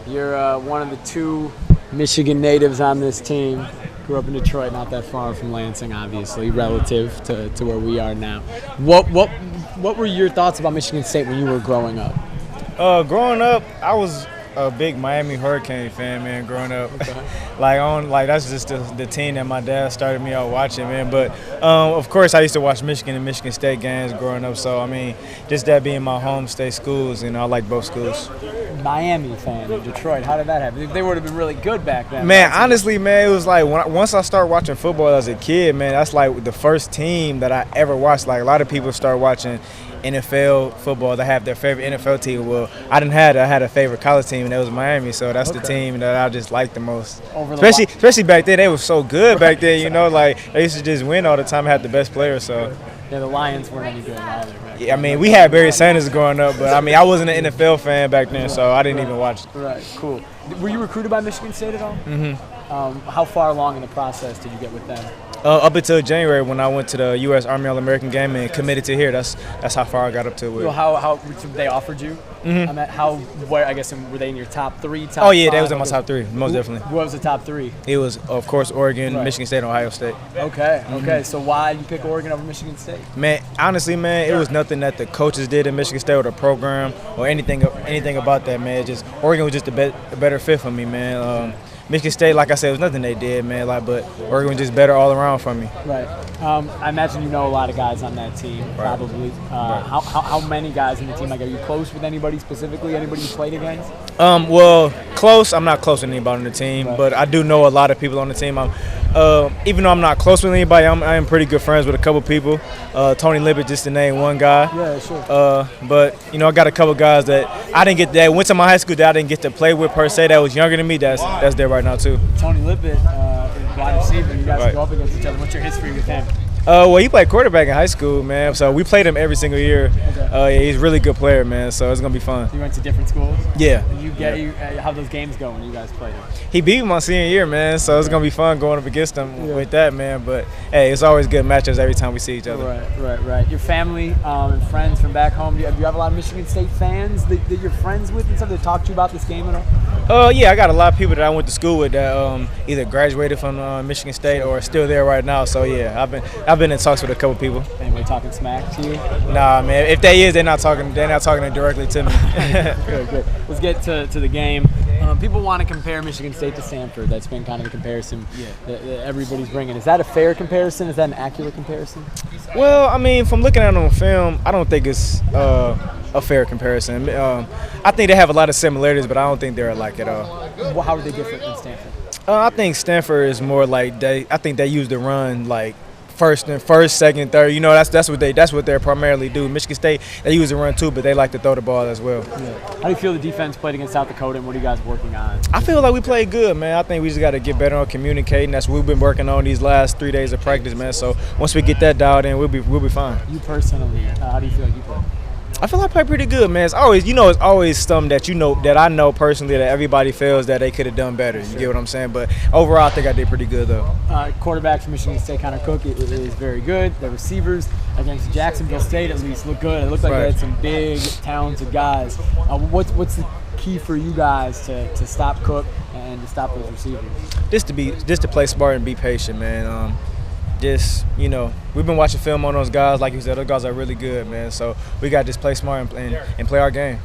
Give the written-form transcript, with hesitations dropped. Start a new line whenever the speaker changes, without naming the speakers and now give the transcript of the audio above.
You're one of the two Michigan natives on this team. Grew up in Detroit, not that far from Lansing, obviously, relative to where we are now. What were your thoughts about Michigan State when you were growing up?
Growing up, I was a big Miami Hurricane fan, man. Growing up,
Okay.
that's just the team that my dad started me out watching, man. But of course, I used to watch Michigan and Michigan State games growing up. So I mean, just that being my home state schools, I like both schools.
Miami fan in Detroit. How did that happen? They would have been really good back then.
Man, honestly, man, it was like once I started watching football as a kid, man, that's like the first team that I ever watched. Like a lot of people start watching NFL football. They have their favorite NFL team. Well, I didn't have it. I had a favorite college team, and that was Miami. So that's the team that I just liked the most. Especially back then, they were so good back then. Like they used to just win all the time. Had the best players. So.
Yeah, the Lions weren't any good either.
Yeah, I mean, we had Barry Sanders growing up, but I mean, I wasn't an NFL fan back then, so I didn't even watch it.
Right, cool. Were you recruited by Michigan State at all?
Mm-hmm.
How far along in the process did you get with them?
Up until January when I went to the U.S. Army All-American game and committed to here. That's how far I got up to it.
Well, how they offered you?
Mm-hmm.
I guess were they in your top three? Top
oh yeah,
five?
they was in my top three, most definitely.
What was the top three?
It was, of course, Oregon,
Right.
Michigan State, and Ohio State.
Okay. So why you pick Oregon over Michigan State?
Man, honestly, man, it was nothing that the coaches did in Michigan State or the program or anything about that, man. Oregon was just a better fit for me, man. Michigan State, like I said, it was nothing they did, man. But Oregon was just better all around for me.
Right. I imagine you know a lot of guys on that team, probably.
Right.
How many guys in the team? Like, are you close with anybody specifically? Anybody you played against?
Well, close. I'm not close with anybody on the team, but I do know a lot of people on the team. Even though I'm not close with anybody, I am pretty good friends with a couple people. Tony Lippett, just to name one guy.
Yeah, sure.
But I got a couple guys that I didn't get that went to my high school that I didn't get to play with per se. That was younger than me. That's there right now too.
Tony Lippett, wide receiver. You guys go up against each other. What's your history with him?
Well, he played quarterback in high school, man. So we played him every single year.
Okay.
Yeah, he's a really good player, man. So it's gonna be fun.
You went to different schools?
Yeah.
How those games go when you guys played him?
He beat me my senior year, man. So it's gonna be fun going up against him with that, man. But hey, it's always good matchups every time we see each other.
Right. Your family and friends from back home. Do you have a lot of Michigan State fans that you're friends with and stuff that talk to you about this game at all?
Yeah, I got a lot of people that I went to school with that either graduated from Michigan State or are still there right now. So yeah, I've been in talks with a couple people.
Anybody talking smack to you?
Nah, man. If they is, they're not talking directly to me.
Good. Let's get to the game. People want to compare Michigan State to Stanford. That's been kind of the comparison that everybody's bringing. Is that a fair comparison? Is that an accurate comparison?
Well, I mean, from looking at it on film, I don't think it's a fair comparison. I think they have a lot of similarities, but I don't think they're alike at all.
Well, how are they different than Stanford?
I think Stanford is more like I think they use the run like first, second, third. That's what they primarily do. Michigan State, they use the run too, but they like to throw the ball as well.
Yeah. How do you feel the defense played against South Dakota, and what are you guys working on?
I feel like we played good, man. I think we just got to get better on communicating. That's what we've been working on these last 3 days of practice, man. So once we get that dialed in, we'll be fine.
You personally, how do you feel like you play?
I feel like I play pretty good, man. It's always something that I know personally that everybody feels that they could have done better. You get what I'm saying? But overall, I think I did pretty good, though.
Quarterback from Michigan State, Connor Cook, is very good. The receivers against Jacksonville State at least look good. It looked like they had some big, talented guys. What's the key for you guys to stop Cook and to stop those receivers? Just
to play smart and be patient, man. We've been watching film on those guys. Like you said, those guys are really good, man. So we got to just play smart and play our game.